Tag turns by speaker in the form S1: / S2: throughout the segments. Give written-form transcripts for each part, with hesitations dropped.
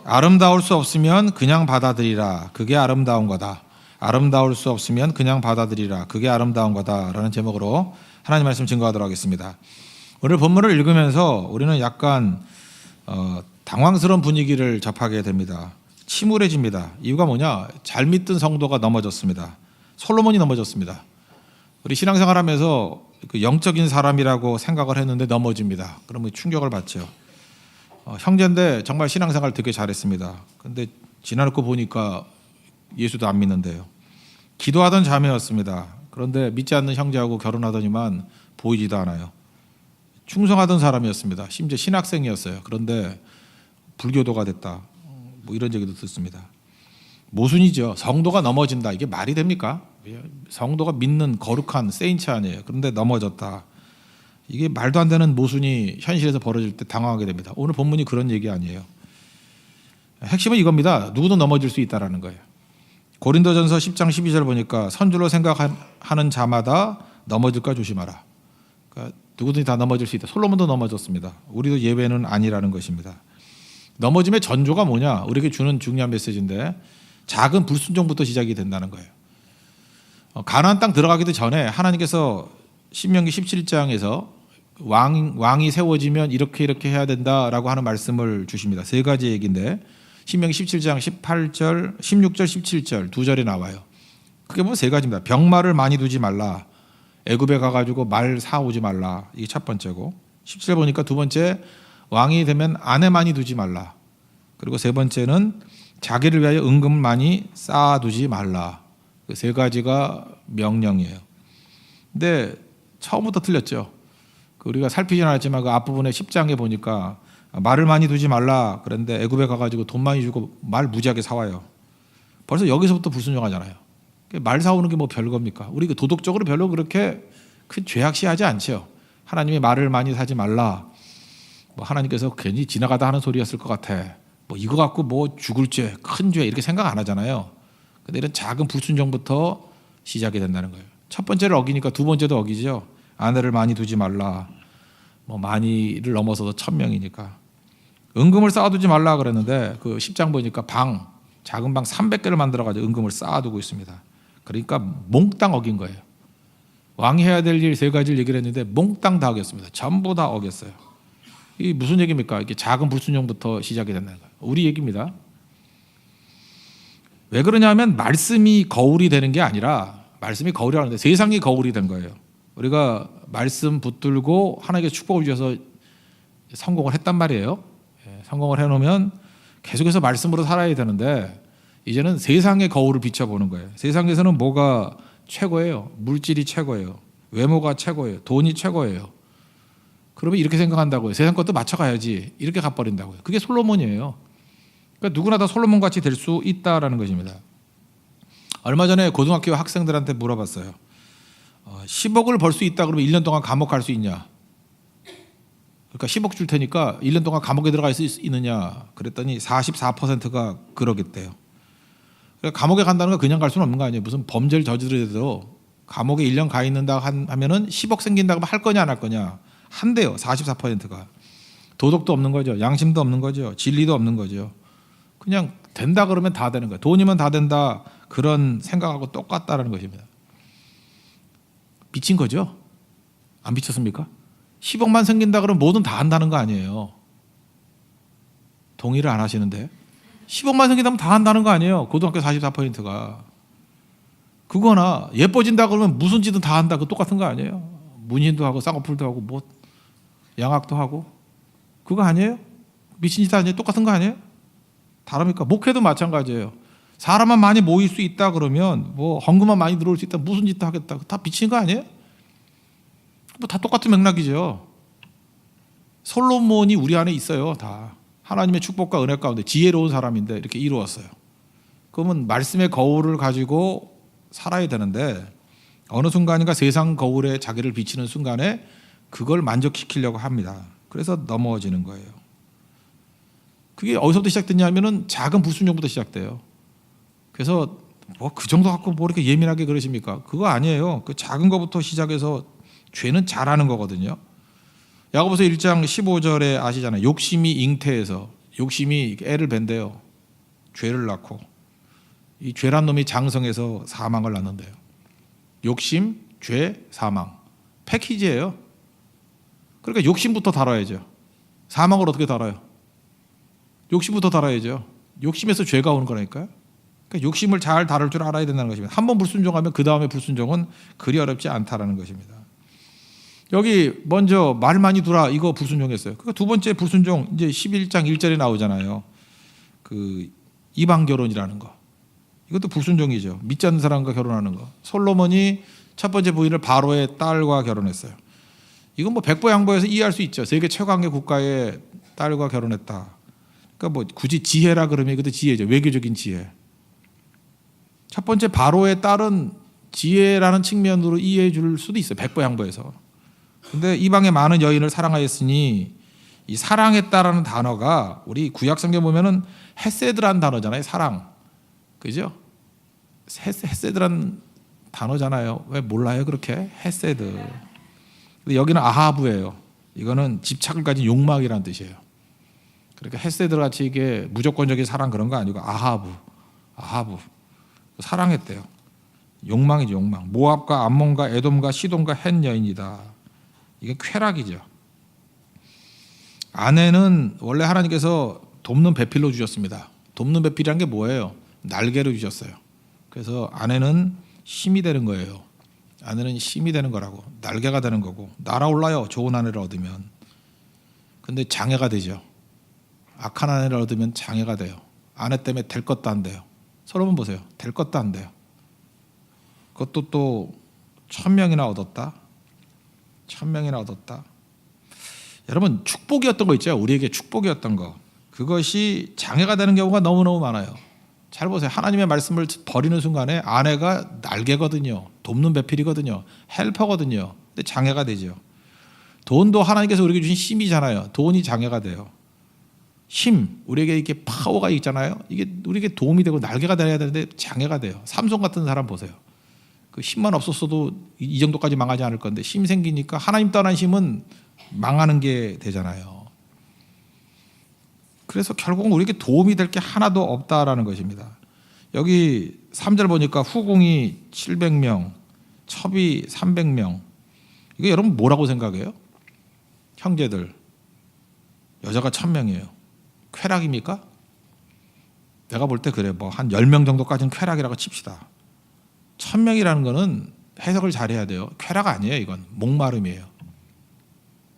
S1: 아름다울 수 없으면 그냥 받아들이라. 그게 아름다운 거다. 아름다울 수 없으면 그냥 받아들이라. 그게 아름다운 거다. 라는 제목으로 하나님 말씀 증거하도록 하겠습니다. 오늘 본문을 읽으면서 우리는 약간 당황스러운 분위기를 접하게 됩니다. 침울해집니다. 이유가 뭐냐? 잘 믿던 성도가 넘어졌습니다. 솔로몬이 넘어졌습니다. 우리 신앙생활하면서 그 영적인 사람이라고 생각을 했는데 넘어집니다. 그러면 충격을 받죠. 형제인데 정말 신앙생활 되게 잘했습니다. 근데 지나놓고 보니까 예수도 안 믿는데요. 기도하던 자매였습니다. 그런데 믿지 않는 형제하고 결혼하더니만 보이지도 않아요. 충성하던 사람이었습니다. 심지어 신학생이었어요. 그런데 불교도가 됐다. 뭐 이런 얘기도 듣습니다. 모순이죠. 성도가 넘어진다. 이게 말이 됩니까? 성도가 믿는 거룩한 세인트 아니에요. 그런데 넘어졌다. 이게 말도 안 되는 모순이 현실에서 벌어질 때 당황하게 됩니다. 오늘 본문이 그런 얘기 아니에요. 핵심은 이겁니다. 누구도 넘어질 수 있다는 거예요. 고린도전서 10장 12절 보니까 선줄로 생각하는 자마다 넘어질까 조심하라. 그러니까 누구든지 다 넘어질 수 있다. 솔로몬도 넘어졌습니다. 우리도 예외는 아니라는 것입니다. 넘어짐의 전조가 뭐냐? 우리에게 주는 중요한 메시지인데 작은 불순종부터 시작이 된다는 거예요. 가나안 땅 들어가기도 전에 하나님께서 신명기 17장에서 왕이 세워지면 이렇게 해야 된다라고 하는 말씀을 주십니다. 세 가지 얘기인데 신명기 17장 18절, 16절, 17절 두 절에 나와요. 그게 뭐 세 가지입니다. 병마를 많이 두지 말라. 애굽에 가가지고 말 사오지 말라. 이게 첫 번째고 17절 보니까 두 번째 왕이 되면 아내 많이 두지 말라. 그리고 세 번째는 자기를 위하여 은금을 많이 쌓아두지 말라. 그 세 가지가 명령이에요. 근데 처음부터 틀렸죠. 우리가 살피지는 않았지만 그 앞부분에 10장에 보니까 말을 많이 두지 말라. 그런데 애굽에 가가지고 돈 많이 주고 말 무지하게 사와요. 벌써 여기서부터 불순종하잖아요. 말 사오는 게 뭐 별겁니까? 우리 도덕적으로 별로 그렇게 큰 죄악시하지 않죠. 하나님이 말을 많이 사지 말라. 뭐 하나님께서 괜히 지나가다 하는 소리였을 것 같아. 뭐 이거 갖고 뭐 죽을 죄, 큰 죄 이렇게 생각 안 하잖아요. 근데 이런 작은 불순종부터 시작이 된다는 거예요. 첫 번째를 어기니까 두 번째도 어기죠. 아내를 많이 두지 말라. 뭐 많이를 넘어서도 1000명이니까. 은금을 쌓아두지 말라 그랬는데 그 10장 보니까 작은 방 300개를 만들어가지고 은금을 쌓아두고 있습니다. 그러니까 몽땅 어긴 거예요. 왕이 해야 될 일 세 가지를 얘기를 했는데 몽땅 다 어겼습니다. 전부 다 어겼어요. 이게 무슨 얘기입니까? 이게 작은 불순종부터 시작이 된다는 거예요. 우리 얘기입니다. 왜 그러냐면 말씀이 거울이 되는 게 아니라 말씀이 거울이라는데 세상이 거울이 된 거예요. 우리가 말씀 붙들고 하나님께 축복을 주셔서 성공을 했단 말이에요. 성공을 해놓으면 계속해서 말씀으로 살아야 되는데 이제는 세상의 거울을 비춰보는 거예요. 세상에서는 뭐가 최고예요? 물질이 최고예요. 외모가 최고예요. 돈이 최고예요. 그러면 이렇게 생각한다고요. 세상 것도 맞춰가야지. 이렇게 가버린다고요. 그게 솔로몬이에요. 그러니까 누구나 다 솔로몬 같이 될 수 있다라는 것입니다. 얼마 전에 고등학교 학생들한테 물어봤어요. 10억을 벌 수 있다 그러면 1년 동안 감옥 갈 수 있냐? 그러니까 10억 줄 테니까 1년 동안 감옥에 들어갈 수 있느냐? 그랬더니 44%가 그러겠대요. 그러니까 감옥에 간다는 건 그냥 갈 수는 없는 거 아니에요. 무슨 범죄를 저지르더라도 감옥에 1년 가 있는다 하면은 10억 생긴다고 할 거냐 안 할 거냐? 한대요. 44%가. 도덕도 없는 거죠. 양심도 없는 거죠. 진리도 없는 거죠. 그냥 된다 그러면 다 되는 거예요. 돈이면 다 된다. 그런 생각하고 똑같다라는 것입니다. 미친 거죠? 안 미쳤습니까? 10억만 생긴다 그러면 뭐든 다 한다는 거 아니에요. 동의를 안 하시는데 10억만 생긴다면 다 한다는 거 아니에요. 고등학교 44%가. 그거나 예뻐진다 그러면 무슨 짓은 다 한다. 그 똑같은 거 아니에요. 문신도 하고 쌍꺼풀도 하고 뭐 양악도 하고 그거 아니에요? 미친 짓 아니에요? 똑같은 거 아니에요? 다릅니까? 목회도 마찬가지예요. 사람만 많이 모일 수 있다 그러면 뭐 헌금만 많이 들어올 수 있다 무슨 짓도 하겠다. 다 미친 거 아니에요? 뭐 다 똑같은 맥락이죠. 솔로몬이 우리 안에 있어요. 다 하나님의 축복과 은혜 가운데 지혜로운 사람인데 이렇게 이루었어요. 그러면 말씀의 거울을 가지고 살아야 되는데 어느 순간인가 세상 거울에 자기를 비치는 순간에 그걸 만족시키려고 합니다. 그래서 넘어지는 거예요. 그게 어디서부터 시작됐냐면은 작은 불순종부터 시작돼요. 그래서 뭐 그 정도 갖고 뭐 이렇게 예민하게 그러십니까? 그거 아니에요. 그 작은 것부터 시작해서 죄는 잘하는 거거든요. 야고보서 1장 15절에 아시잖아요. 욕심이 잉태해서 욕심이 애를 벤대요. 죄를 낳고 이 죄란 놈이 장성해서 사망을 낳는데요. 욕심, 죄, 사망 패키지예요. 그러니까 욕심부터 다뤄야죠. 사망을 어떻게 다뤄요? 욕심부터 다뤄야죠. 욕심에서 죄가 오는 거라니까요. 그러니까 욕심을 잘 다룰 줄 알아야 된다는 것입니다. 한번 불순종하면 그 다음에 불순종은 그리 어렵지 않다라는 것입니다. 여기 먼저 말 많이 두라 이거 불순종했어요. 그러니까 두 번째 불순종 이제 11장 1절에 나오잖아요. 그 이방 결혼이라는 거. 이것도 불순종이죠. 믿지 않는 사람과 결혼하는 거. 솔로몬이 첫 번째 부인을 바로의 딸과 결혼했어요. 이건 뭐 백보양보해서 이해할 수 있죠. 세계 최강의 국가의 딸과 결혼했다. 그러니까 뭐 굳이 지혜라 그러면 이것도 지혜죠. 외교적인 지혜. 첫 번째 바로의 딸은 지혜라는 측면으로 이해해 줄 수도 있어요. 백보양보해서. 근데 이방의 많은 여인을 사랑하였으니 이 사랑했다라는 단어가 우리 구약 성경 보면은 헤세드라는 단어잖아요. 사랑. 그죠? 헤세드라는 단어잖아요. 왜 몰라요 그렇게? 헤세드. 근데 여기는 아하브예요. 이거는 집착을 가진 욕망이라는 뜻이에요. 그러니까 헤세드 같이 이게 무조건적인 사랑 그런 거 아니고 아하브. 사랑했대요. 욕망이죠, 욕망. 모압과 암몬과 에돔과 시돈과 헷 여인이다. 이게 쾌락이죠. 아내는 원래 하나님께서 돕는 배필로 주셨습니다. 돕는 배필이란 게 뭐예요? 날개로 주셨어요. 그래서 아내는 힘이 되는 거예요. 아내는 힘이 되는 거라고. 날개가 되는 거고. 날아올라요. 좋은 아내를 얻으면. 근데 장애가 되죠. 악한 아내를 얻으면 장애가 돼요. 아내 때문에 될 것도 안 돼요. 솔로몬 보세요. 될 것도 안 돼요. 그것도 또 1000명이나 얻었다. 1000명이나 얻었다. 여러분 축복이었던 거 있죠. 우리에게 축복이었던 거. 그것이 장애가 되는 경우가 너무너무 많아요. 잘 보세요. 하나님의 말씀을 버리는 순간에 아내가 날개거든요. 돕는 배필이거든요. 헬퍼거든요. 근데 장애가 되죠. 돈도 하나님께서 우리에게 주신 힘이잖아요. 돈이 장애가 돼요. 힘, 우리에게 이렇게 파워가 있잖아요. 이게 우리에게 도움이 되고 날개가 되어야 되는데 장애가 돼요. 삼손 같은 사람 보세요. 그 힘만 없었어도 이 정도까지 망하지 않을 건데 힘 생기니까 하나님 떠난 힘은 망하는 게 되잖아요. 그래서 결국은 우리에게 도움이 될 게 하나도 없다라는 것입니다. 여기 3절 보니까 후궁이 700명, 첩이 300명. 이거 여러분 뭐라고 생각해요? 형제들. 여자가 1000명이에요. 쾌락입니까? 내가 볼 때 그래. 뭐 한 10명 정도까지는 쾌락이라고 칩시다. 1000명이라는 거는 해석을 잘해야 돼요. 쾌락 아니에요. 이건 목마름이에요.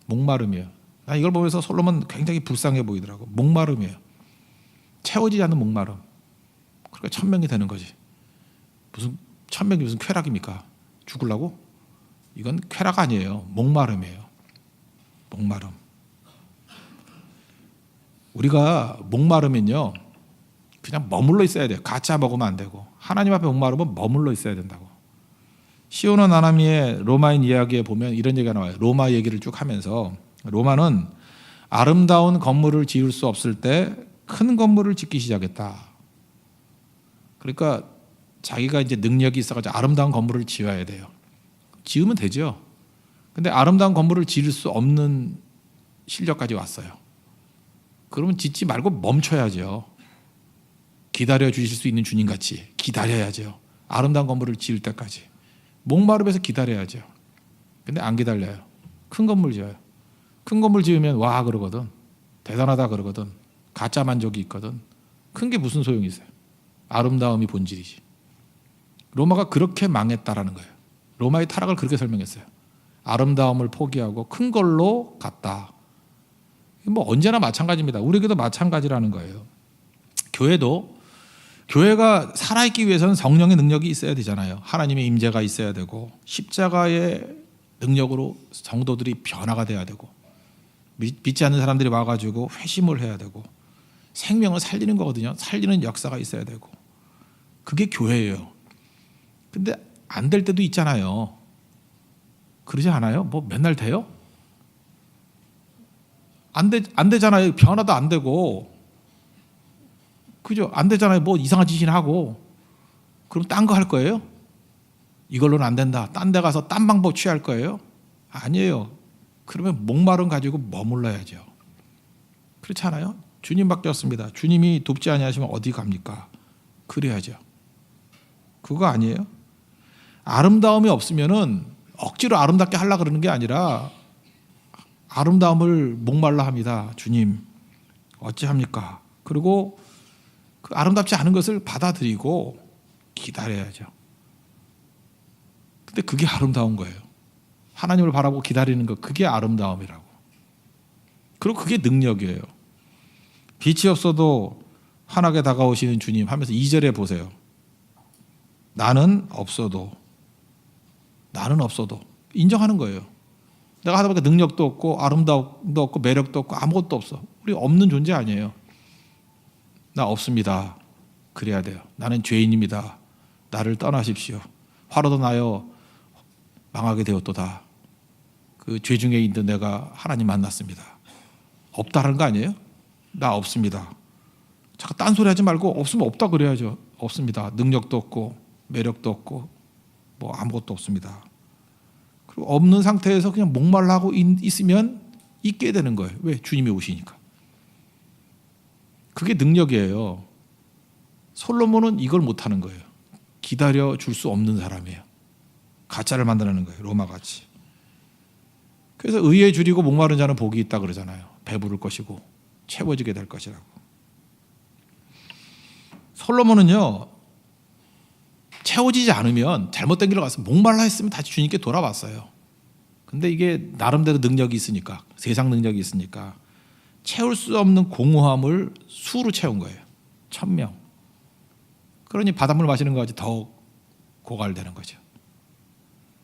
S1: 목마름이에요. 난 이걸 보면서 솔로몬 굉장히 불쌍해 보이더라고. 목마름이에요. 채워지지 않는 목마름. 그러니까 1000명이 되는 거지. 무슨 1000명이 무슨 쾌락입니까? 죽으려고? 이건 쾌락 아니에요. 목마름이에요. 목마름. 우리가 목마르면요 그냥 머물러 있어야 돼요. 가짜 먹으면 안 되고. 하나님 앞에 목마르면 머물러 있어야 된다고. 시오노 나나미의 로마인 이야기에 보면 이런 얘기가 나와요. 로마 얘기를 쭉 하면서 로마는 아름다운 건물을 지을 수 없을 때 큰 건물을 짓기 시작했다. 그러니까 자기가 이제 능력이 있어가지고 아름다운 건물을 지어야 돼요. 지으면 되죠. 근데 아름다운 건물을 지을 수 없는 실력까지 왔어요. 그러면 짓지 말고 멈춰야죠. 기다려 주실 수 있는 주님같이 기다려야죠. 아름다운 건물을 지을 때까지. 목마름에서 기다려야죠. 근데 안 기다려요. 큰 건물 지어요. 큰 건물 지으면 와 그러거든. 대단하다 그러거든. 가짜 만족이 있거든. 큰 게 무슨 소용이 있어요. 아름다움이 본질이지. 로마가 그렇게 망했다라는 거예요. 로마의 타락을 그렇게 설명했어요. 아름다움을 포기하고 큰 걸로 갔다. 뭐 언제나 마찬가지입니다. 우리에게도 마찬가지라는 거예요. 교회가 살아있기 위해서는 성령의 능력이 있어야 되잖아요. 하나님의 임재가 있어야 되고 십자가의 능력으로 성도들이 변화가 돼야 되고 믿지 않는 사람들이 와가지고 회심을 해야 되고 생명을 살리는 거거든요. 살리는 역사가 있어야 되고 그게 교회예요. 근데 안 될 때도 있잖아요. 그러지 않아요? 뭐 맨날 돼요? 안 되잖아요. 변화도 안 되고. 그죠? 안 되잖아요. 뭐 이상한 짓이나 하고. 그럼 딴 거 할 거예요? 이걸로는 안 된다. 딴 데 가서 딴 방법 취할 거예요? 아니에요. 그러면 목마름 가지고 머물러야죠. 그렇지 않아요? 주님밖에 없습니다. 주님이 돕지 아니하시면 어디 갑니까? 그래야죠. 그거 아니에요? 아름다움이 없으면은 억지로 아름답게 하려고 그러는 게 아니라 아름다움을 목말라 합니다. 주님 어찌합니까? 그리고 그 아름답지 않은 것을 받아들이고 기다려야죠. 근데 그게 아름다운 거예요. 하나님을 바라보고 기다리는 것, 그게 아름다움이라고. 그리고 그게 능력이에요. 빛이 없어도 환하게 다가오시는 주님 하면서 2절에 보세요. 나는 없어도 인정하는 거예요. 내가 하다 보니까 능력도 없고 아름다움도 없고 매력도 없고 아무것도 없어. 우리 없는 존재 아니에요. 나 없습니다. 그래야 돼요. 나는 죄인입니다. 나를 떠나십시오. 화로도 나여 망하게 되었도다. 그 죄 중에 있는 내가 하나님 만났습니다. 없다라는 거 아니에요? 나 없습니다. 잠깐 딴소리 하지 말고 없으면 없다 그래야죠. 없습니다. 능력도 없고 매력도 없고 뭐 아무것도 없습니다. 그리고 없는 상태에서 그냥 목말라하고 있으면 있게 되는 거예요. 왜? 주님이 오시니까. 그게 능력이에요. 솔로몬은 이걸 못하는 거예요. 기다려 줄 수 없는 사람이에요. 가짜를 만들어내는 거예요. 로마같이. 그래서 의에 줄이고 목마른 자는 복이 있다 그러잖아요. 배부를 것이고 채워지게 될 것이라고. 솔로몬은요, 채워지지 않으면 잘못된 길을 가서 목말라 했으면 다시 주님께 돌아왔어요. 근데 이게 나름대로 능력이 있으니까, 세상 능력이 있으니까 채울 수 없는 공허함을 수로 채운 거예요. 1000명. 그러니 바닷물 마시는 것 같이 더 고갈되는 거죠.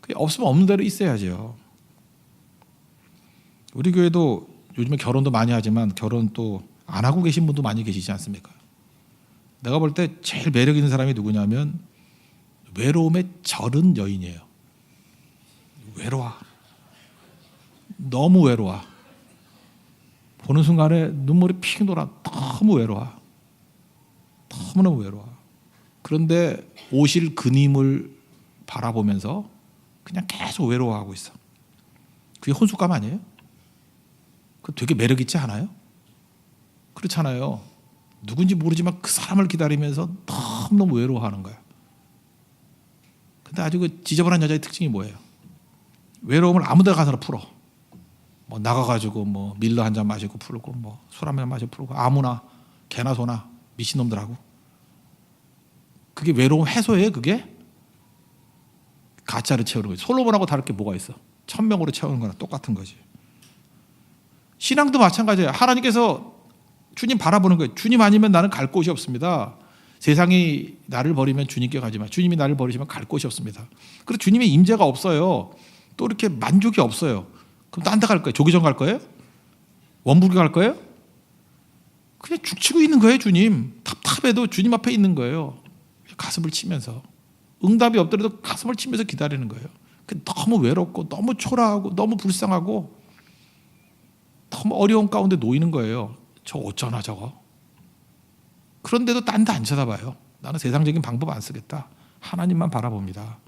S1: 그게 없으면 없는 대로 있어야죠. 우리 교회도 요즘에 결혼도 많이 하지만 결혼 또 안 하고 계신 분도 많이 계시지 않습니까? 내가 볼 때 제일 매력 있는 사람이 누구냐면 외로움에 절은 여인이에요. 외로워. 너무 외로워. 보는 순간에 눈물이 픽 돌아. 너무 외로워. 너무너무 외로워. 그런데 오실 그님을 바라보면서 그냥 계속 외로워하고 있어. 그게 혼숙감 아니에요? 그 되게 매력 있지 않아요? 그렇잖아요. 누군지 모르지만 그 사람을 기다리면서 너무너무 외로워하는 거야. 근데 아주 그 지저분한 여자의 특징이 뭐예요? 외로움을 아무 데 가서나 풀어. 뭐 나가가지고 뭐 밀러 한 잔 마시고 풀고 뭐 술 한 잔 마시고 풀고 아무나 개나 소나 미친놈들하고. 그게 외로움 해소예요 그게? 가짜를 채우는 거지. 솔로몬하고 다를 게 뭐가 있어? 1000명으로 채우는 거랑 똑같은 거지. 신앙도 마찬가지예요. 하나님께서 주님 바라보는 거예요. 주님 아니면 나는 갈 곳이 없습니다. 세상이 나를 버리면 주님께 가지만 주님이 나를 버리시면 갈 곳이 없습니다. 그리고 주님의 임재가 없어요. 또 이렇게 만족이 없어요. 그럼 딴 데 갈 거예요? 조기정 갈 거예요? 원불교 갈 거예요? 그냥 죽치고 있는 거예요. 주님. 답답해도 주님 앞에 있는 거예요. 가슴을 치면서. 응답이 없더라도 가슴을 치면서 기다리는 거예요. 너무 외롭고 너무 초라하고 너무 불쌍하고 너무 어려운 가운데 놓이는 거예요. 저 어쩌나 저거. 그런데도 딴 데 안 쳐다봐요. 나는 세상적인 방법 안 쓰겠다. 하나님만 바라봅니다.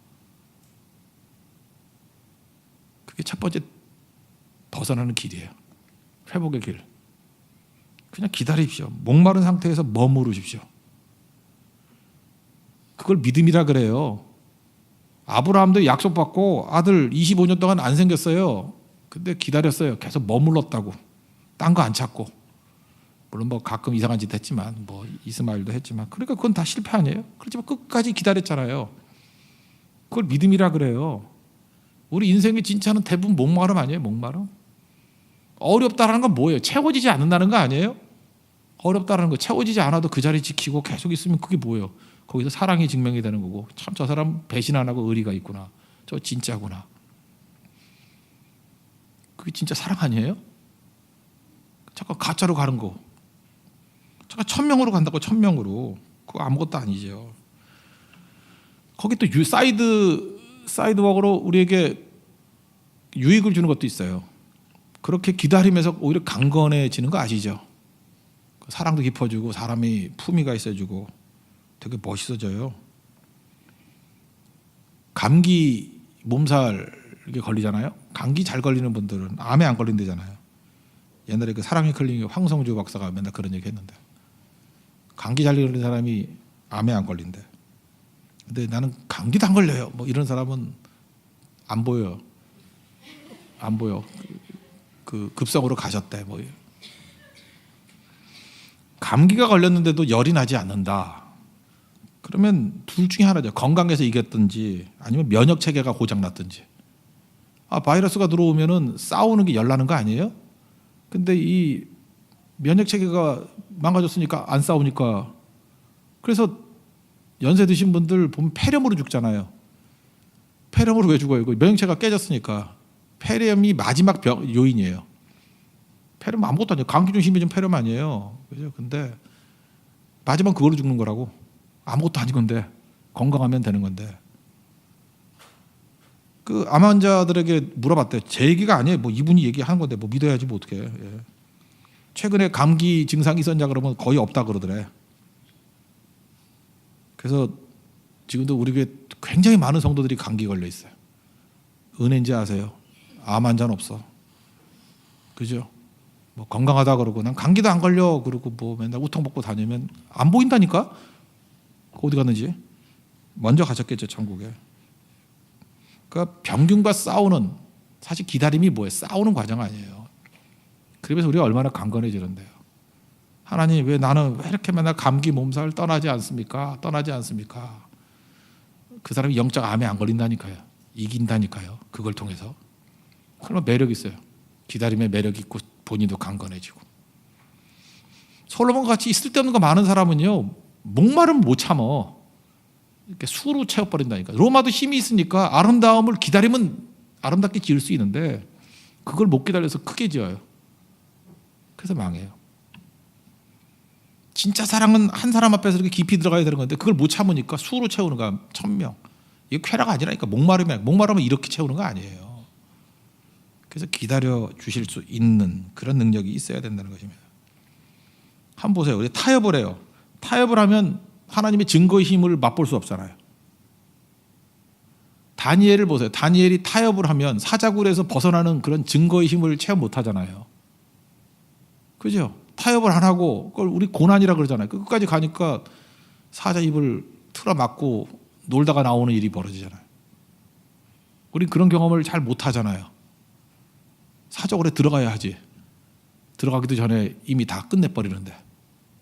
S1: 그게 첫 번째 벗어나는 길이에요. 회복의 길. 그냥 기다리십시오. 목마른 상태에서 머무르십시오. 그걸 믿음이라 그래요. 아브라함도 약속받고 아들 25년 동안 안 생겼어요. 근데 기다렸어요. 계속 머물렀다고. 딴 거 안 찾고. 물론 뭐 가끔 이상한 짓 했지만 뭐 이스마엘도 했지만 그러니까 그건 다 실패 아니에요? 그렇지만 끝까지 기다렸잖아요. 그걸 믿음이라 그래요. 우리 인생의 진짜는 대부분 목마름 아니에요? 목마름? 어렵다라는 건 뭐예요? 채워지지 않는다는 거 아니에요? 어렵다라는 거 채워지지 않아도 그 자리 지키고 계속 있으면 그게 뭐예요? 거기서 사랑이 증명이 되는 거고 참 저 사람 배신 안 하고 의리가 있구나. 저 진짜구나. 그게 진짜 사랑 아니에요? 잠깐 가짜로 가는 거. 잠깐 1000명으로 간다고 1000명으로. 그거 아무것도 아니죠. 거기 또 사이드워크로 우리에게 유익을 주는 것도 있어요. 그렇게 기다리면서 오히려 강건해지는 거 아시죠? 사랑도 깊어지고 사람이 품위가 있어지고 되게 멋있어져요. 감기 몸살 이게 걸리잖아요. 감기 잘 걸리는 분들은 암에 안 걸린대잖아요. 옛날에 그 사랑의 클리닉 황성주 박사가 맨날 그런 얘기 했는데 감기 잘 걸리는 사람이 암에 안 걸린대. 근데 나는 감기도 안 걸려요. 뭐 이런 사람은 안 보여요. 안 보여. 그 급성으로 가셨대. 뭐 감기가 걸렸는데도 열이 나지 않는다. 그러면 둘 중에 하나죠. 건강해서 이겼든지 아니면 면역 체계가 고장 났든지. 바이러스가 들어오면은 싸우는 게 열 나는 거 아니에요? 근데 이 면역 체계가 망가졌으니까 안 싸우니까. 그래서 연세 드신 분들 보면 폐렴으로 죽잖아요. 폐렴으로 왜 죽어요? 면역체계가 깨졌으니까. 폐렴이 마지막 요인이에요. 폐렴 아무것도 아니에요. 감기 좀 심해지면 폐렴 아니에요. 그죠? 근데 마지막 그걸로 죽는 거라고. 아무것도 아닌 건데 건강하면 되는 건데. 그 암 환자들에게 물어봤대요. 제 얘기가 아니에요. 뭐 이분이 얘기하는 건데 뭐 믿어야지 뭐 어떻게. 예. 최근에 감기 증상이 있었냐 그러면 거의 없다 그러더래. 그래서 지금도 우리 교회 굉장히 많은 성도들이 감기 걸려 있어요. 은혜인지 아세요? 암 환자는 없어. 그죠? 뭐 건강하다 그러고 난 감기도 안 걸려 그러고 뭐 맨날 우통 벗고 다니면 안 보인다니까? 어디 갔는지. 먼저 가셨겠죠, 천국에. 그러니까 병균과 싸우는, 사실 기다림이 뭐예요? 싸우는 과정 아니에요. 그러면서 우리가 얼마나 강건해지는데요. 하나님 왜 나는 왜 이렇게 맨날 감기 몸살 떠나지 않습니까? 떠나지 않습니까? 그 사람이 영적 암에 안 걸린다니까요. 이긴다니까요. 그걸 통해서. 그러면 매력 있어요. 기다림에 매력 있고 본인도 강건해지고. 솔로몬 같이 쓸데없는 거 많은 사람은요, 목마르면 못 참어. 이렇게 수로 채워버린다니까. 로마도 힘이 있으니까 아름다움을 기다리면 아름답게 지을 수 있는데 그걸 못 기다려서 크게 지어요. 그래서 망해요. 진짜 사랑은 한 사람 앞에서 이렇게 깊이 들어가야 되는 건데 그걸 못 참으니까 수로 채우는 거야. 1000명. 이게 쾌락 아니라니까. 목마르면 이렇게 채우는 거 아니에요. 그래서 기다려 주실 수 있는 그런 능력이 있어야 된다는 것입니다. 한번 보세요. 우리 타협을 해요. 타협을 하면 하나님의 증거의 힘을 맛볼 수 없잖아요. 다니엘을 보세요. 다니엘이 타협을 하면 사자굴에서 벗어나는 그런 증거의 힘을 체험 못 하잖아요. 그죠? 타협을 안 하고 그걸 우리 고난이라 그러잖아요. 끝까지 가니까 사자 입을 틀어 막고 놀다가 나오는 일이 벌어지잖아요. 우린 그런 경험을 잘 못 하잖아요. 사자굴에 들어가야 하지. 들어가기도 전에 이미 다 끝내버리는데.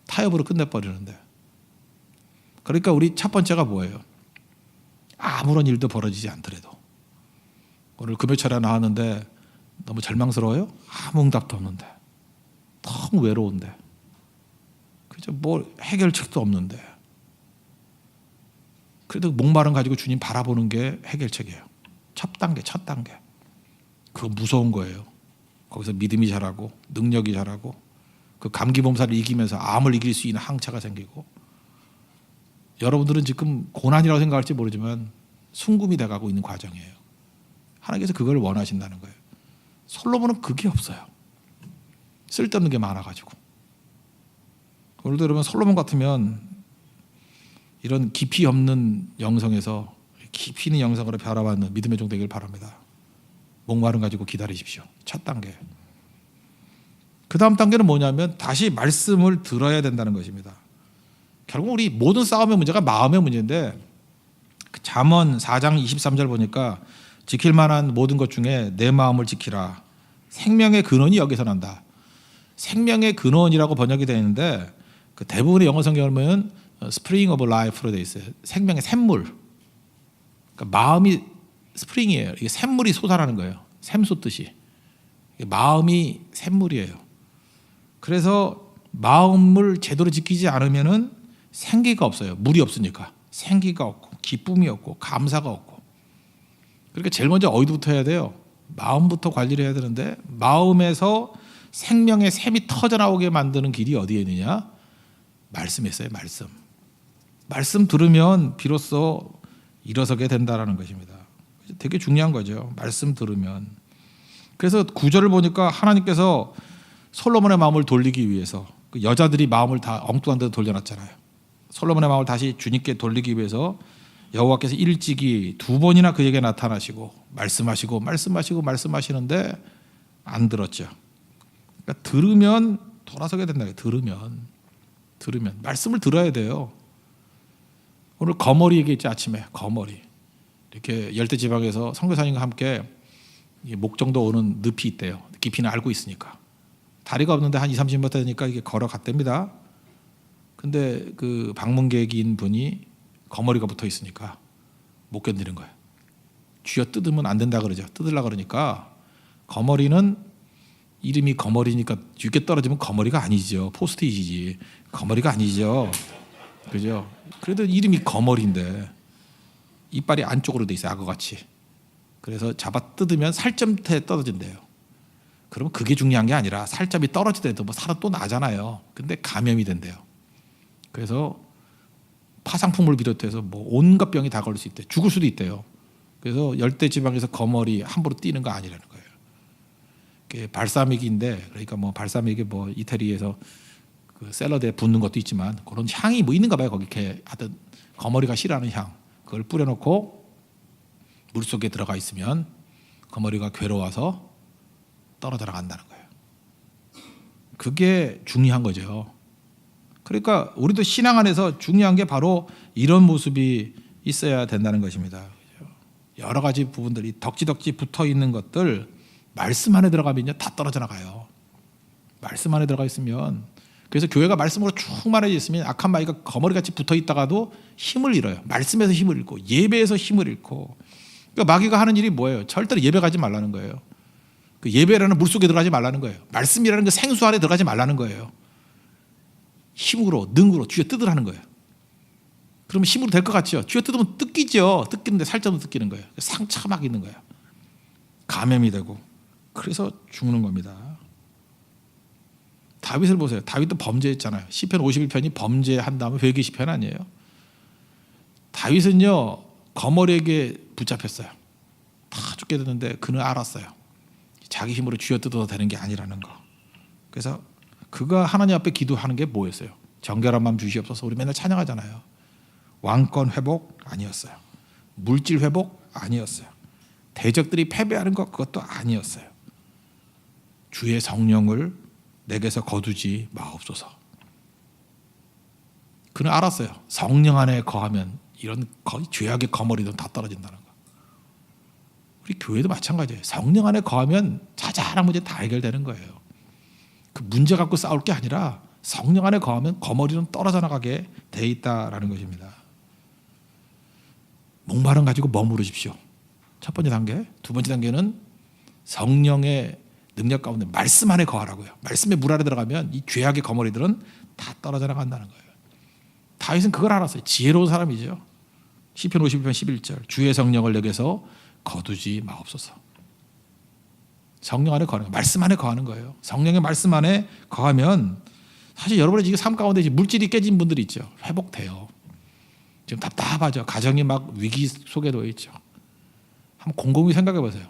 S1: 타협으로 끝내버리는데. 그러니까 우리 첫 번째가 뭐예요? 아무런 일도 벌어지지 않더라도. 오늘 금요철에 나왔는데 너무 절망스러워요? 아무 응답도 없는데. 너무 외로운데. 그죠? 뭐 해결책도 없는데. 그래도 목마름 가지고 주님 바라보는 게 해결책이에요. 첫 단계. 그거 무서운 거예요. 거기서 믿음이 자라고 능력이 자라고 그 감기 몸살을 이기면서 암을 이길 수 있는 항체가 생기고 여러분들은 지금 고난이라고 생각할지 모르지만 순금이 돼가고 있는 과정이에요. 하나님께서 그걸 원하신다는 거예요. 솔로몬은 그게 없어요. 쓸데없는 게 많아가지고. 오늘도 여러분 솔로몬 같으면 이런 깊이 없는 영성에서 깊이 있는 영성으로 변화받는 믿음의 종 되길 바랍니다. 목마름 가지고 기다리십시오. 첫 단계. 그 다음 단계는 뭐냐면 다시 말씀을 들어야 된다는 것입니다. 결국 우리 모든 싸움의 문제가 마음의 문제인데 잠언 4장 23절 보니까 지킬 만한 모든 것 중에 내 마음을 지키라. 생명의 근원이 여기서 난다. 생명의 근원이라고 번역이 되어 있는데 그 대부분의 영어 성경을 보면 Spring of Life로 되어 있어요. 생명의 샘물. 그러니까 마음이 스프링이에요. 이게 샘물이 솟아나는 거예요. 샘 솟듯이. 마음이 샘물이에요. 그래서 마음을 제대로 지키지 않으면은 생기가 없어요. 물이 없으니까. 생기가 없고 기쁨이 없고 감사가 없고. 그러니까 제일 먼저 어디부터 해야 돼요? 마음부터 관리를 해야 되는데 마음에서 생명의 샘이 터져나오게 만드는 길이 어디에 있느냐? 말씀에 있어요. 말씀 들으면 비로소 일어서게 된다는 것입니다. 되게 중요한 거죠. 말씀 들으면. 그래서 구절을 보니까 하나님께서 솔로몬의 마음을 돌리기 위해서 그 여자들이 마음을 다 엉뚱한 데로 돌려놨잖아요. 솔로몬의 마음을 다시 주님께 돌리기 위해서 여호와께서 일찍이 2번이나 그에게 나타나시고 말씀하시는데 안 들었죠. 그러니까 들으면 돌아서게 된다. 들으면 말씀을 들어야 돼요. 오늘 거머리 얘기했지. 아침에 거머리 이렇게 열대지방에서 선교사님과 함께 목정도 오는 늪이 있대요. 깊이는 알고 있으니까. 다리가 없는데 한 20-30m 되니까 이게 걸어갔답니다. 근데 그 방문객인 분이 거머리가 붙어 있으니까 못 견디는 거예요. 쥐어 뜯으면 안 된다 그러죠. 뜯으려고 그러니까 거머리는 이름이 거머리니까 쉽게 떨어지면 거머리가 아니죠. 포스트잇이지. 거머리가 아니죠. 그죠? 그래도 이름이 거머리인데 이빨이 안쪽으로 돼 있어요. 악어같이. 그래서 잡아 뜯으면 살점에 떨어진대요. 그러면 그게 중요한 게 아니라 살점이 떨어지더라도 뭐 살은 또 나잖아요. 근데 감염이 된대요. 그래서 파상풍물 비롯해서 뭐 온갖 병이 다 걸릴 수 있대. 죽을 수도 있대요. 그래서 열대 지방에서 거머리 함부로 뛰는 거 아니라는 거예요. 그게 발사믹인데, 그러니까 뭐 발사믹이 뭐 이태리에서 그 샐러드에 붓는 것도 있지만 그런 향이 뭐 있는가 봐요. 거기 이렇게 하여튼 거머리가 싫어하는 향, 그걸 뿌려놓고 물 속에 들어가 있으면 거머리가 괴로워서 떨어져 나간다는 거예요. 그게 중요한 거죠. 그러니까 우리도 신앙 안에서 중요한 게 바로 이런 모습이 있어야 된다는 것입니다. 여러 가지 부분들이 덕지덕지 붙어 있는 것들 말씀 안에 들어가면요 다 떨어져 나가요. 말씀 안에 들어가 있으면, 그래서 교회가 말씀으로 충만해져 있으면 악한 마귀가 거머리같이 붙어 있다가도 힘을 잃어요. 말씀에서 힘을 잃고 예배에서 힘을 잃고. 그러니까 마귀가 하는 일이 뭐예요? 절대로 예배 가지 말라는 거예요. 그 예배라는 물속에 들어가지 말라는 거예요. 말씀이라는 그 생수 안에 들어가지 말라는 거예요. 힘으로 능으로 쥐어 뜯으라는 거예요. 그러면 힘으로 될 것 같죠? 쥐어 뜯으면 뜯기죠. 뜯기는데 살점은 뜯기는 거예요. 상처가 막 있는 거예요. 감염이 되고. 그래서 죽는 겁니다. 다윗을 보세요. 다윗도 범죄했잖아요. 시편 51편이 범죄한 다음에 회개 시편 아니에요. 다윗은요 거머리에게 붙잡혔어요. 다 죽게 됐는데 그는 알았어요. 자기 힘으로 쥐어뜯어도 되는 게 아니라는 거. 그래서 그가 하나님 앞에 기도하는 게 뭐였어요? 정결한 마음 주시옵소서. 우리 맨날 찬양하잖아요. 왕권 회복 아니었어요. 물질 회복 아니었어요. 대적들이 패배하는 것 그것도 아니었어요. 주의 성령을 내게서 거두지 마옵소서. 그는 알았어요. 성령 안에 거하면 이런 죄악의 거머리도 다 떨어진다는 거. 우리 교회도 마찬가지예요. 성령 안에 거하면 자잘한 문제 다 해결되는 거예요. 그 문제 갖고 싸울 게 아니라 성령 안에 거하면 거머리는 떨어져 나가게 돼 있다라는 것입니다. 목마름 가지고 머무르십시오. 첫 번째 단계. 두 번째 단계는 성령의 능력 가운데 말씀 안에 거하라고요. 말씀의 물 안에 들어가면 이 죄악의 거머리들은 다 떨어져 나간다는 거예요. 다윗은 그걸 알았어요. 지혜로운 사람이죠. 시편 51편 11절 주의 성령을 내게서 거두지 마옵소서. 성령 안에 거하는 거예요. 말씀 안에 거하는 거예요. 성령의 말씀 안에 거하면 사실 여러분의 지금 삶 가운데 물질이 깨진 분들이 있죠. 회복돼요. 지금 답답하죠. 가정이 막 위기 속에 놓여 있죠. 한번 곰곰이 생각해 보세요.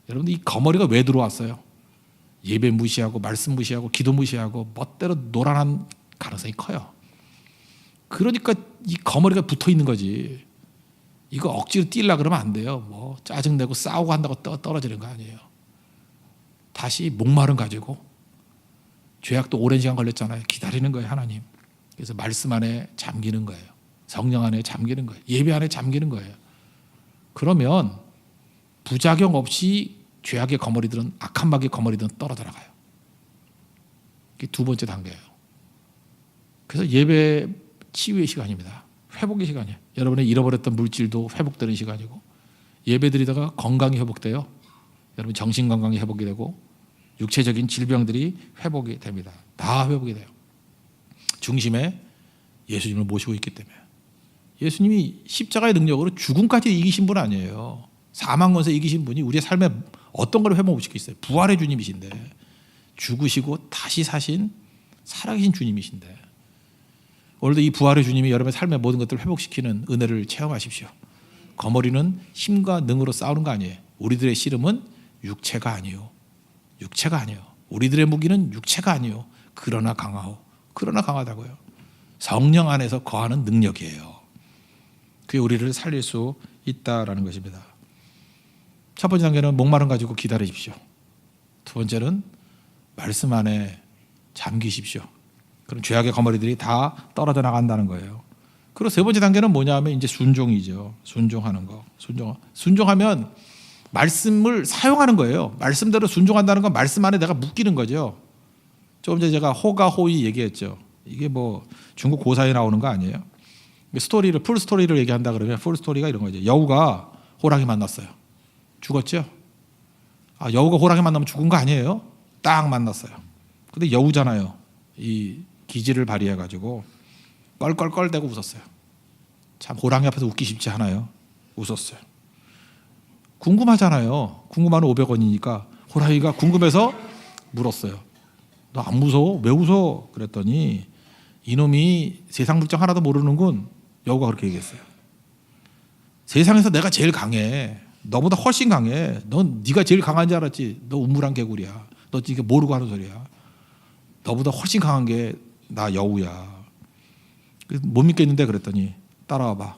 S1: 여러분들 이 거머리가 왜 들어왔어요? 예배 무시하고 말씀 무시하고 기도 무시하고 멋대로 노란한 가능성이 커요. 그러니까 이 거머리가 붙어 있는 거지. 이거 억지로 뛰려고 그러면 안 돼요. 뭐 짜증내고 싸우고 한다고 떨어지는 거 아니에요. 다시 목마름 가지고, 죄악도 오랜 시간 걸렸잖아요. 기다리는 거예요, 하나님. 그래서 말씀 안에 잠기는 거예요. 성령 안에 잠기는 거예요. 예배 안에 잠기는 거예요. 그러면 부작용 없이 죄악의 거머리들은, 악한 마귀의 거머리들은 떨어져 나가요. 이게 두 번째 단계예요. 그래서 예배 치유의 시간입니다. 회복의 시간이에요. 여러분의 잃어버렸던 물질도 회복되는 시간이고, 예배 드리다가 건강이 회복돼요. 여러분 정신 건강이 회복이 되고 육체적인 질병들이 회복이 됩니다. 다 회복이 돼요. 중심에 예수님을 모시고 있기 때문에. 예수님이 십자가의 능력으로 죽음까지 이기신 분 아니에요. 사망 권세 이기신 분이 우리의 삶에 어떤 걸 회복시키겠어요? 부활의 주님이신데, 죽으시고 다시 사신 살아계신 주님이신데, 오늘도 이 부활의 주님이 여러분의 삶의 모든 것들을 회복시키는 은혜를 체험하십시오. 거머리는 힘과 능으로 싸우는 거 아니에요. 우리들의 씨름은 육체가 아니요. 육체가 아니요. 우리들의 무기는 육체가 아니요. 그러나 강하오. 그러나 강하다고요. 성령 안에서 거하는 능력이에요. 그게 우리를 살릴 수 있다라는 것입니다. 첫 번째 단계는 목마름 가지고 기다리십시오. 두 번째는 말씀 안에 잠기십시오. 그럼 죄악의 거머리들이 다 떨어져 나간다는 거예요. 그리고 세 번째 단계는 뭐냐면 이제 순종이죠. 순종하는 거. 순종하면 말씀을 사용하는 거예요. 말씀대로 순종한다는 건 말씀 안에 내가 묶이는 거죠. 조금 전에 제가 호가호의 얘기했죠. 이게 뭐 중국 고사에 나오는 거 아니에요? 스토리를 풀 스토리를 얘기한다 그러면 풀 스토리가 이런 거죠. 여우가 호랑이 만났어요. 죽었죠? 여우가 호랑이 만나면 죽은 거 아니에요? 딱 만났어요. 근데 여우잖아요. 이 기질을 발휘해 가지고 껄껄껄대고 웃었어요. 참 호랑이 앞에서 웃기 쉽지 않아요. 웃었어요. 궁금하잖아요. 궁금하면 500원이니까 호랑이가 궁금해서 물었어요. 너 안 무서워? 왜 웃어? 그랬더니 이놈이 세상 물정 하나도 모르는군. 여우가 그렇게 얘기했어요. 세상에서 내가 제일 강해. 너보다 훨씬 강해. 넌 네가 제일 강한 줄 알았지. 너 우물한 개구리야. 너 이게 모르고 하는 소리야. 너보다 훨씬 강한 게 나 여우야. 못 믿겠는데 그랬더니 따라와봐.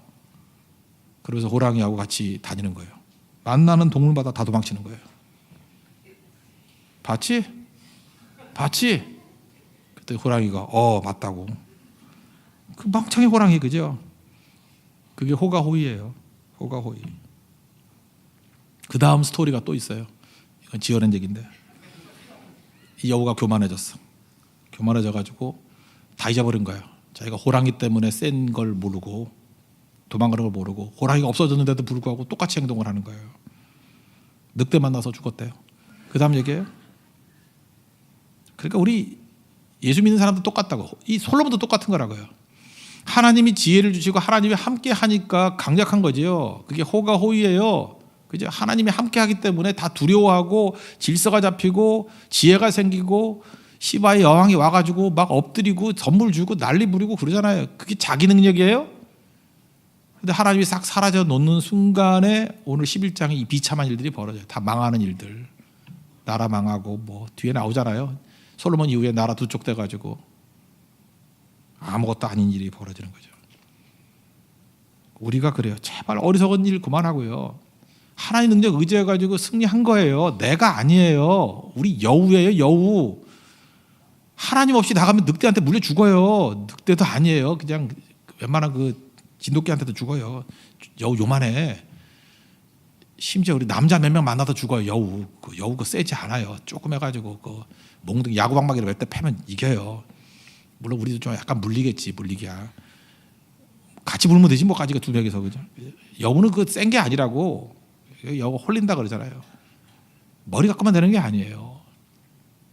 S1: 그래서 호랑이하고 같이 다니는 거예요. 만나는 동물마다 다 도망치는 거예요. 봤지? 봤지? 그때 호랑이가 맞다고. 그 멍청이 호랑이 그죠? 그게 호가호의예요. 호가호의. 그 다음 스토리가 또 있어요. 이건 지어낸 얘기인데 이 여우가 교만해졌어. 교만해져가지고 다 잊어버린 거예요. 자기가 호랑이 때문에 센 걸 모르고 도망가는 걸 모르고 호랑이가 없어졌는데도 불구하고 똑같이 행동을 하는 거예요. 늑대 만나서 죽었대요. 그 다음 얘기예요. 그러니까 우리 예수 믿는 사람도 똑같다고. 이 솔로몬도 똑같은 거라고요. 하나님이 지혜를 주시고 하나님이 함께 하니까 강력한 거지요. 그게 호가호의예요. 그죠? 하나님이 함께 하기 때문에 다 두려워하고 질서가 잡히고 지혜가 생기고 시바의 여왕이 와가지고 막 엎드리고 선물 주고 난리 부리고 그러잖아요. 그게 자기 능력이에요? 근데 하나님이 싹 사라져 놓는 순간에 오늘 11장에 이 비참한 일들이 벌어져요. 다 망하는 일들. 나라 망하고 뭐 뒤에 나오잖아요. 솔로몬 이후에 나라 두 쪽 돼가지고 아무것도 아닌 일이 벌어지는 거죠. 우리가 그래요. 제발 어리석은 일 그만하고요. 하나님 능력 의지해가지고 승리한 거예요. 내가 아니에요. 우리 여우예요. 여우. 하나님 없이 나가면 늑대한테 물려 죽어요. 늑대도 아니에요. 그냥 웬만한 그 진돗개한테도 죽어요. 여우 요만해. 심지어 우리 남자 몇 명 만나도 죽어요. 여우. 그 여우 그 세지 않아요. 조금 해가지고 그 몽둥이 야구방망이를 몇 대 패면 이겨요. 물론 우리도 좀 약간 물리겠지. 물리기야. 같이 물면 되지 뭐 가지가 두 명이서 그죠. 여우는 그 센 게 아니라고. 여우 홀린다 그러잖아요. 머리 갖고만 되는 게 아니에요.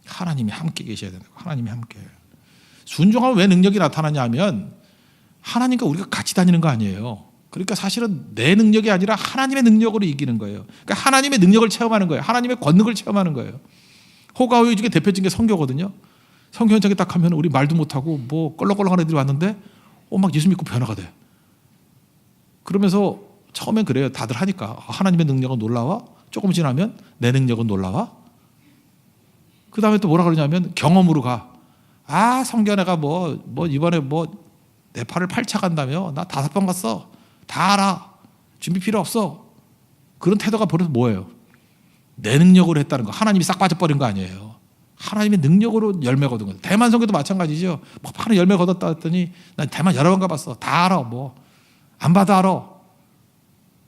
S1: 하나님이 함께 계셔야 된다고. 하나님이 함께. 순종하면 왜 능력이 나타나냐 하면 하나님과 우리가 같이 다니는 거 아니에요. 그러니까 사실은 내 능력이 아니라 하나님의 능력으로 이기는 거예요. 그러니까 하나님의 능력을 체험하는 거예요. 하나님의 권능을 체험하는 거예요. 호가호의 중에 대표적인 게 성교거든요. 성교 현장에 딱 하면 우리 말도 못하고 뭐 껄렁껄렁한 애들이 왔는데 막 예수 믿고 변화가 돼. 그러면서 처음엔 그래요. 다들 하니까 하나님의 능력은 놀라워. 조금 지나면 내 능력은 놀라워. 그 다음에 또 뭐라 그러냐면 경험으로 가. 성견애가 뭐 이번에 뭐 네팔을 8차 간다며. 나 5번 갔어. 다 알아. 준비 필요 없어. 그런 태도가 버려서 뭐예요? 내 능력으로 했다는 거. 하나님이 싹 빠져버린 거 아니에요. 하나님의 능력으로 열매 거둔 거예요. 대만 선교도 마찬가지죠. 막 파는 열매 거뒀다 했더니 난 대만 여러 번 가봤어. 다 알아. 뭐 안 봐도 알아.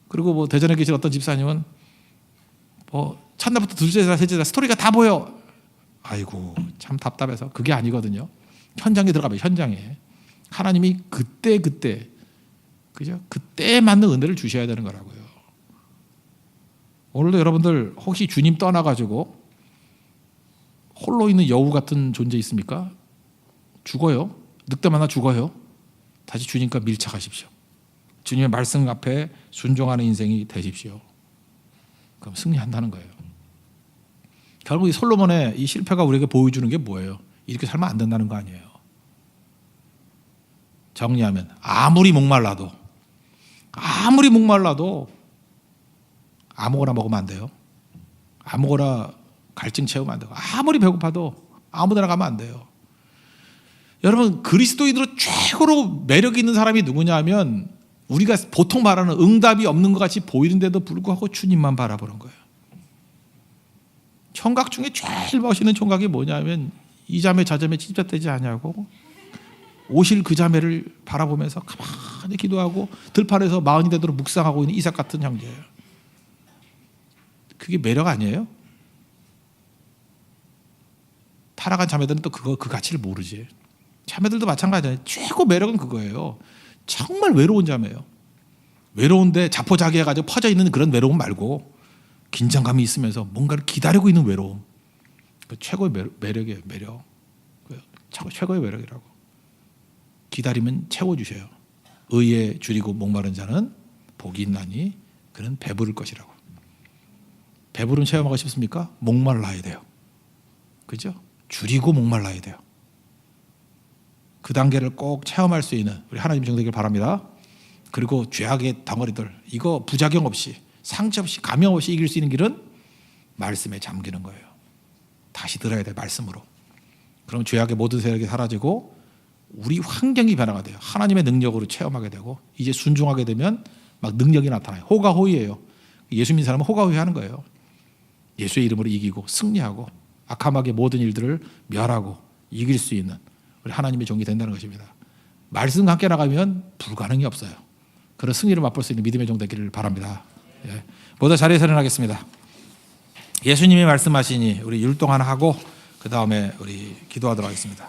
S1: 그리고 뭐 대전에 계신 어떤 집사님은 뭐 첫날부터 둘째 날 셋째 날 스토리가 다 보여. 아이고 참 답답해서. 그게 아니거든요. 현장에 들어가면 현장에 하나님이 그때 그죠? 그때에 맞는 은혜를 주셔야 되는 거라고요. 오늘도 여러분들 혹시 주님 떠나가지고 홀로 있는 여우 같은 존재 있습니까? 죽어요. 늑대 만나 죽어요. 다시 주님과 밀착하십시오. 주님의 말씀 앞에 순종하는 인생이 되십시오. 그럼 승리한다는 거예요. 결국 이 솔로몬의 이 실패가 우리에게 보여주는 게 뭐예요? 이렇게 살면 안 된다는 거 아니에요. 정리하면 아무리 목말라도 아무거나 먹으면 안 돼요. 아무거나 갈증 채우면 안 되고 아무리 배고파도 아무 데나 가면 안 돼요. 여러분 그리스도인으로 최고로 매력 있는 사람이 누구냐 하면 우리가 보통 말하는 응답이 없는 것 같이 보이는데도 불구하고 주님만 바라보는 거예요. 총각 중에 제일 멋있는 총각이 뭐냐면 이 자매 저 자매 찝쩍대지 않냐고 오실 그 자매를 바라보면서 가만히 기도하고 들판에서 마흔이 되도록 묵상하고 있는 이삭 같은 형제예요. 그게 매력 아니에요? 타락한 자매들은 또 그 가치를 모르지. 자매들도 마찬가지예요. 최고 매력은 그거예요. 정말 외로운 자매예요. 외로운데 자포자기해가지고 퍼져 있는 그런 외로움 말고 긴장감이 있으면서 뭔가를 기다리고 있는 외로움. 그 최고의 매력이에요. 매력. 최고의 매력이라고. 기다리면 채워주셔요. 의에 줄이고 목마른 자는 복이 있나니 그는 배부를 것이라고. 배부름 체험하고 싶습니까? 목말라야 돼요. 그죠? 줄이고 목말라야 돼요. 그 단계를 꼭 체험할 수 있는 우리 하나님 정되길 바랍니다. 그리고 죄악의 덩어리들 이거 부작용 없이 상처 없이 감염 없이 이길 수 있는 길은 말씀에 잠기는 거예요. 다시 들어야 돼 말씀으로. 그럼 죄악의 모든 세력이 사라지고 우리 환경이 변화가 돼요. 하나님의 능력으로 체험하게 되고 이제 순종하게 되면 막 능력이 나타나요. 호가호위예요. 예수 믿는 사람은 호가호위하는 거예요. 예수의 이름으로 이기고 승리하고 악함하게 모든 일들을 멸하고 이길 수 있는 우리 하나님의 종이 된다는 것입니다. 말씀과 함께 나가면 불가능이 없어요. 그런 승리를 맛볼 수 있는 믿음의 종 되기를 바랍니다. 예. 모두 자리에서 일어나겠습니다. 예수님이 말씀하시니 우리 율동 하나 하고 그 다음에 우리 기도하도록 하겠습니다.